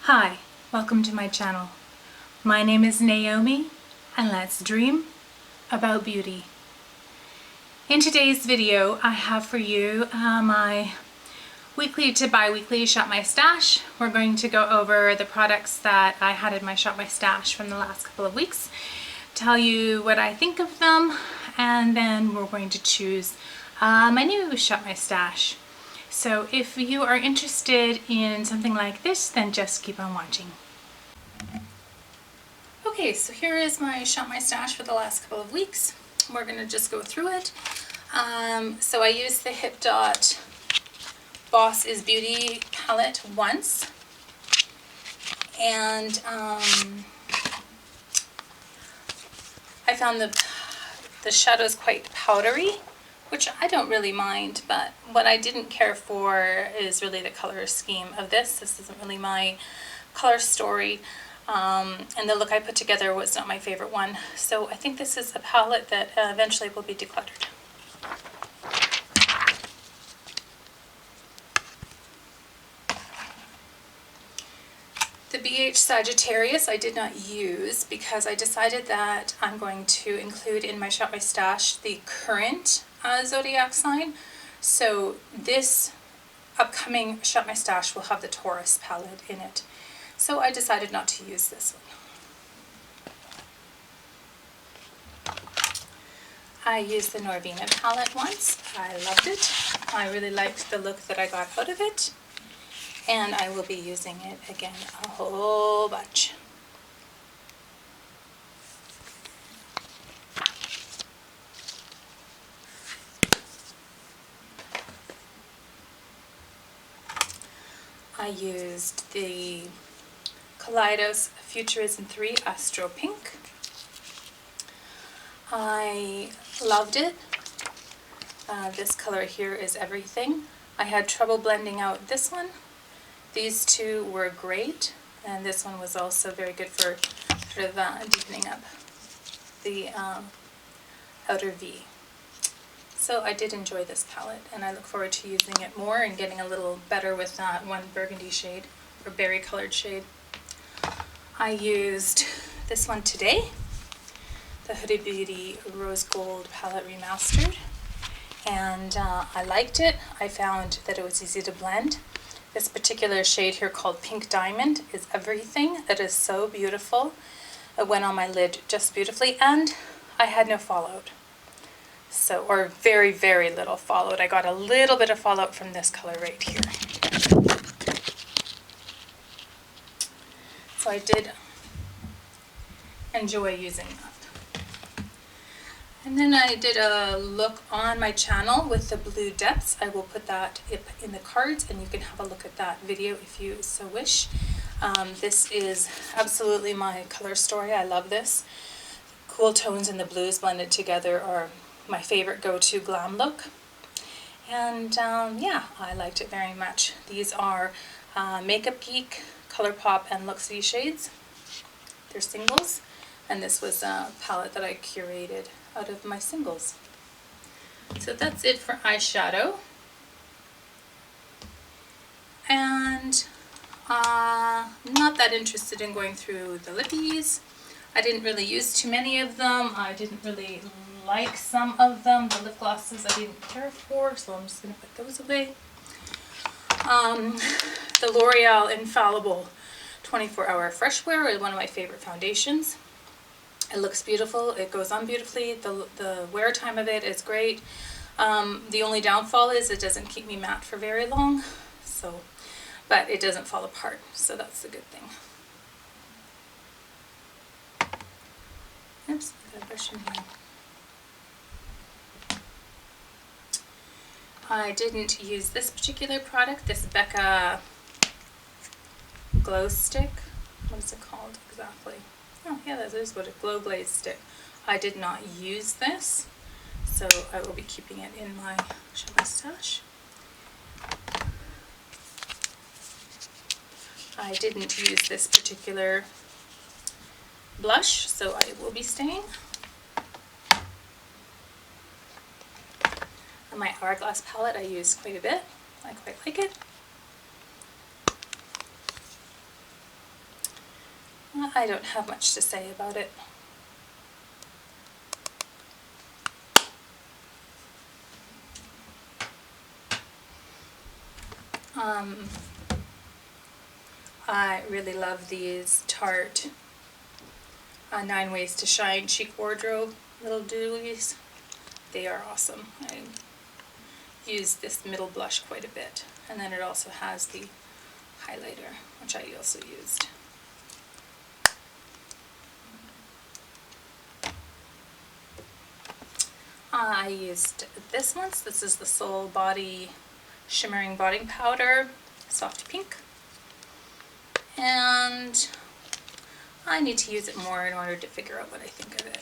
Hi, welcome to my channel. My name is Naomi and let's dream about beauty. In today's video I have for you my weekly to bi-weekly Shop My Stash. We're going to go over the products that I had in my Shop My Stash from the last couple of weeks, tell you what I think of them, and then we're going to choose my new Shop My Stash. So if you are interested in something like this, then just keep on watching. Okay, so here is my Shop My Stash for the last couple of weeks. We're going to just go through it. So I used the Hip Dot Boss is Beauty palette once, and I found the shadows quite powdery, which I don't really mind, but what I didn't care for is really the color scheme of this. This isn't really my color story, and the look I put together was not my favorite one. So I think this is a palette that eventually will be decluttered. The BH Sagittarius I did not use because I decided that I'm going to include in my Shop My Stash the current zodiac sign. So this upcoming Shop My Stash will have the Taurus palette in it. So I decided not to use this one. I used the Norvina palette once. I loved it. I really liked the look that I got out of it. And I will be using it again a whole bunch. I used the Kaleidos Futurism 3 Astro Pink. I loved it. This color here is everything. I had trouble blending out this one. These two were great, and this one was also very good for sort of deepening up the outer V. So I did enjoy this palette, and I look forward to using it more and getting a little better with that one burgundy shade, or berry colored shade. I used this one today, the Huda Beauty Rose Gold Palette Remastered, and I liked it. I found that it was easy to blend. This particular shade here called Pink Diamond is everything. It is so beautiful. It went on my lid just beautifully, and I had no fallout. So, or very, very little fallout. I got a little bit of fallout from this color right here. So I did enjoy using that. And then I did a look on my channel with the blue depths. I will put that in the cards, and you can have a look at that video if you so wish. This is absolutely my color story. I love this. Cool tones and the blues blended together are my favorite go-to glam look. And yeah, I liked it very much. These are Makeup Geek, ColourPop, and Luxie shades. They're singles, and this was a palette that I curated out of my singles. So that's it for eyeshadow. And not that interested in going through the lippies. I didn't really use too many of them. I didn't really like some of them. The lip glosses I didn't care for, so I'm just going to put those away. The L'Oreal Infallible 24-Hour Fresh Wear is one of my favorite foundations. It looks beautiful. It goes on beautifully. The wear time of it is great. The only downfall is it doesn't keep me matte for very long. So, but it doesn't fall apart. So that's the good thing. Oops, I got a brush in here. I didn't use this particular product. This Becca Glow Stick. What is it called exactly? Oh yeah, that is what a Glow Glaze Stick. I did not use this, so I will be keeping it in my Shop My Stash. I didn't use this particular blush, so I will be staying. And my Hourglass palette I used quite a bit. I quite like it. I don't have much to say about it. I really love these Tarte 9 Ways to Shine Cheek Wardrobe little doilies. They are awesome. I use this middle blush quite a bit. And then it also has the highlighter, which I also used. I used this one. This is the Soul Body Shimmering Body Powder, soft pink. And I need to use it more in order to figure out what I think of it.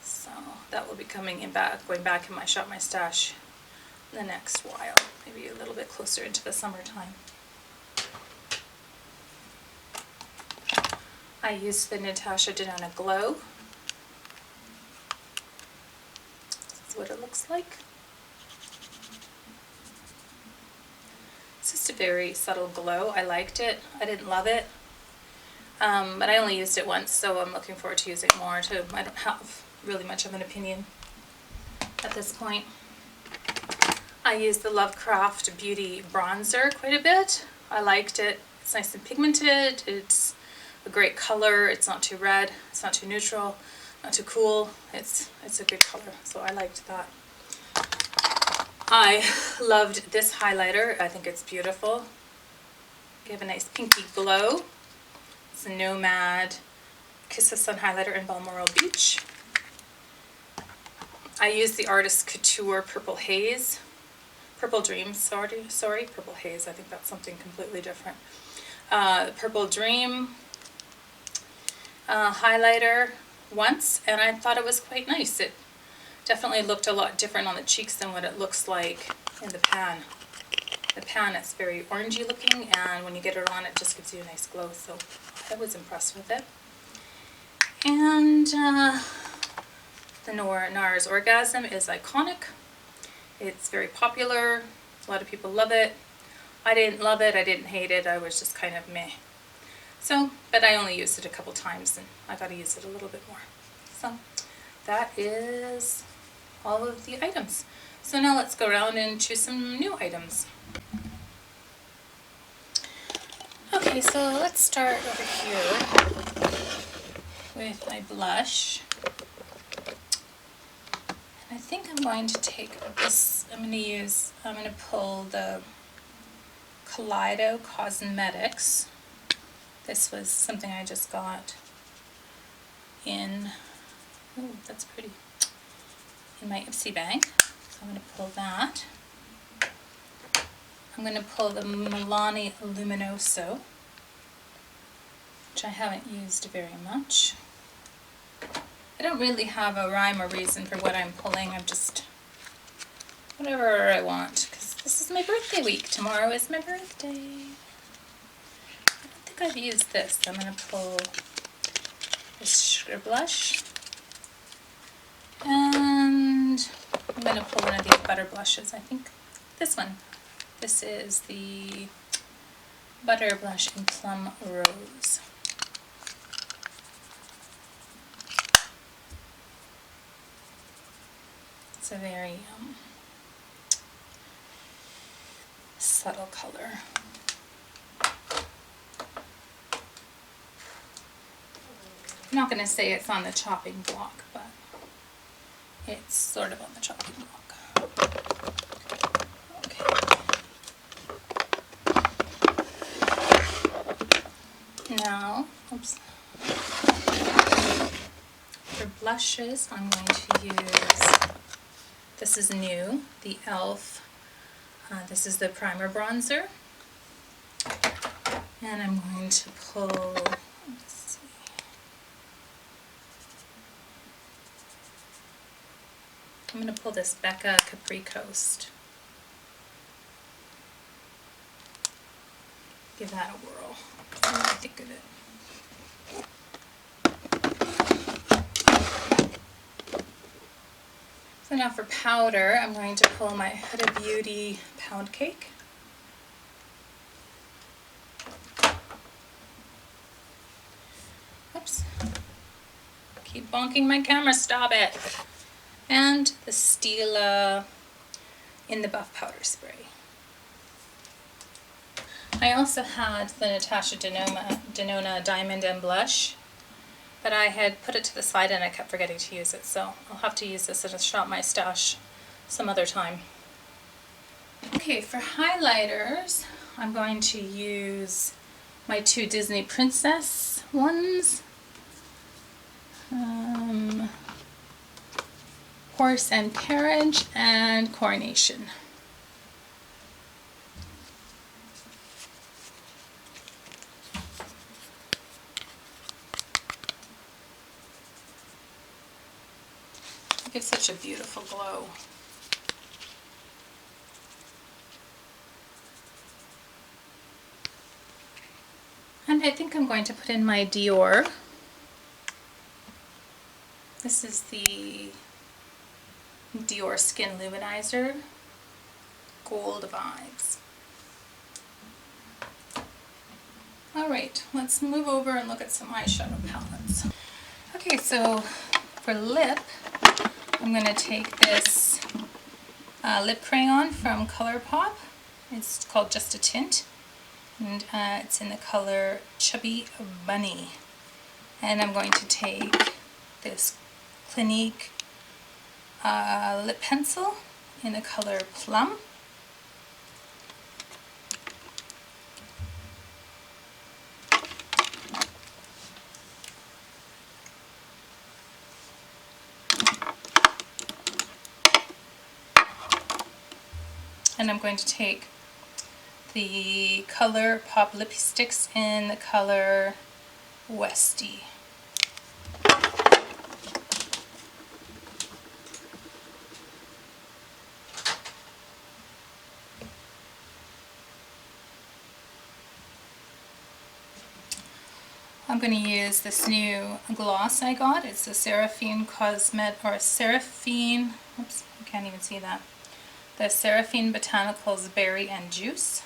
So that will be coming in going back in my Shop My Stash in the next while, maybe a little bit closer into the summertime. I used the Natasha Denona Glow. This is what it looks like. It's just a very subtle glow. I liked it. I didn't love it. But I only used it once, so I'm looking forward to using it more too. I don't have really much of an opinion at this point. I used the Lovecraft Beauty Bronzer quite a bit. I liked it. It's nice and pigmented. It's a great color. It's not too red. It's not too neutral. Not too cool. It's a good color, so I liked that. I loved this highlighter. I think it's beautiful. Give a nice pinky glow. It's a Nomad Kiss the Sun highlighter in Balmoral Beach. I used the Artist Couture Purple Haze. Purple Dreams, sorry, Purple Haze. I think that's something completely different. Purple Dream highlighter once, and I thought it was quite nice. It definitely looked a lot different on the cheeks than what it looks like in the pan. The pan is very orangey looking, and when you get it on, it just gives you a nice glow, so I was impressed with it. And the NARS Orgasm is iconic. It's very popular. A lot of people love it. I didn't love it. I didn't hate it. I was just kind of meh. So, but I only used it a couple times, and I got to use it a little bit more. So that is all of the items. So now let's go around and choose some new items. Okay, so let's start over here with my blush. I think I'm going to take this, I'm going to pull the Kaleido Cosmetics. This was something I just got in, oh, that's pretty, in my Ipsy bag. So I'm going to pull that. I'm going to pull the Milani Luminoso, which I haven't used very much. I don't really have a rhyme or reason for what I'm pulling. I'm just whatever I want, because this is my birthday week. Tomorrow is my birthday. I don't think I've used this. I'm going to pull this sugar blush, and I'm going to pull one of these butter blushes. I think this one. This is the Butter Blush in Plum Rose. It's a very subtle color. I'm not going to say it's on the chopping block, but it's sort of on the chopping block. Okay. Now, oops. For blushes, I'm going to use, this is new, the e.l.f. This is the primer bronzer. And I'm going to pull, let's see. I'm going to pull this Becca Capri Coast. Give that a whirl. See what I think of it. So now for powder, I'm going to pull my Huda Beauty Pound Cake. Keep bonking my camera, stop it. And the Stila in the Buff Powder Spray. I also had the Natasha Denona Diamond and Blush, but I had put it to the side and I kept forgetting to use it, so I'll have to use this at a Shop My Stash some other time. Okay, for highlighters, I'm going to use my two Disney Princess ones. Horse and Carriage and Coronation. It gives such a beautiful glow. And I think I'm going to put in my Dior. This is the Dior Skin Luminizer, Gold Vibes. Alright, let's move over and look at some eyeshadow palettes. Okay, so for lip, I'm going to take this lip crayon from ColourPop. It's called Just a Tint, and it's in the color Chubby Bunny. And I'm going to take this Clinique lip pencil in the color Plum. And I'm going to take the ColourPop lipsticks in the color Westie. I'm going to use this new gloss I got. It's the Seraphine oops, I can't even see that. The Seraphine Botanicals Berry and Juice.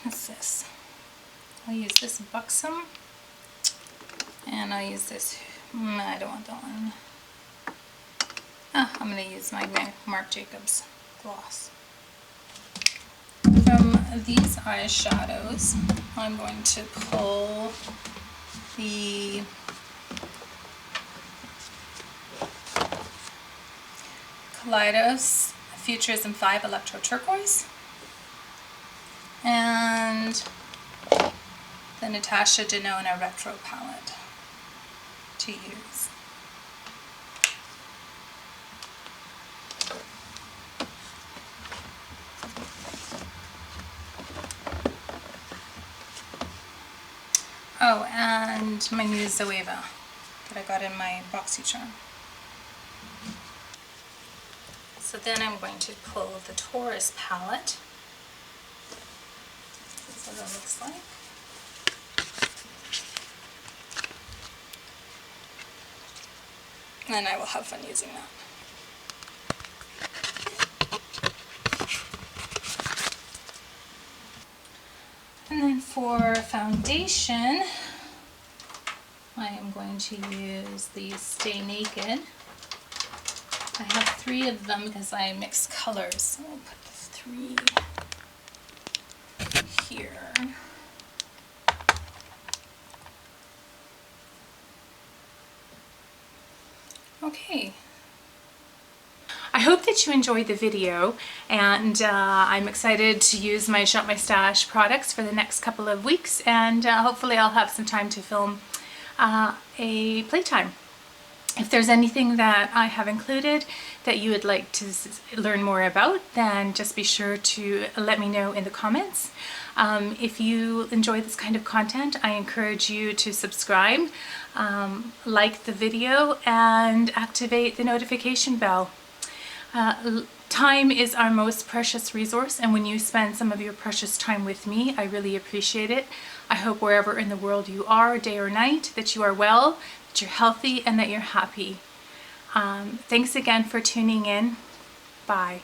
What's this? I'll use this Buxom, and I'll use this, I don't want that one. I'm going to use my Marc Jacobs gloss. From these eyeshadows, I'm going to pull the Kaleidos Futurism 5 Electro Turquoise and the Natasha Denona Retro palette to use. Oh, and my new Zoeva that I got in my BoxyCharm. So then I'm going to pull the Taurus palette. This is what it looks like. And I will have fun using that. And then for foundation, I am going to use the Stay Naked. I have 3 of them because I mix colors, so I'll put the 3 here. Okay. I hope that you enjoyed the video, and I'm excited to use my Shop My Stash products for the next couple of weeks, and hopefully I'll have some time to film a playtime. If there's anything that I have included that you would like to learn more about, then just be sure to let me know in the comments. If you enjoy this kind of content, I encourage you to subscribe, like the video, and activate the notification bell. Time is our most precious resource, and when you spend some of your precious time with me, I really appreciate it. I hope wherever in the world you are, day or night, that you are well, that you're healthy, and that you're happy. Thanks again for tuning in. Bye.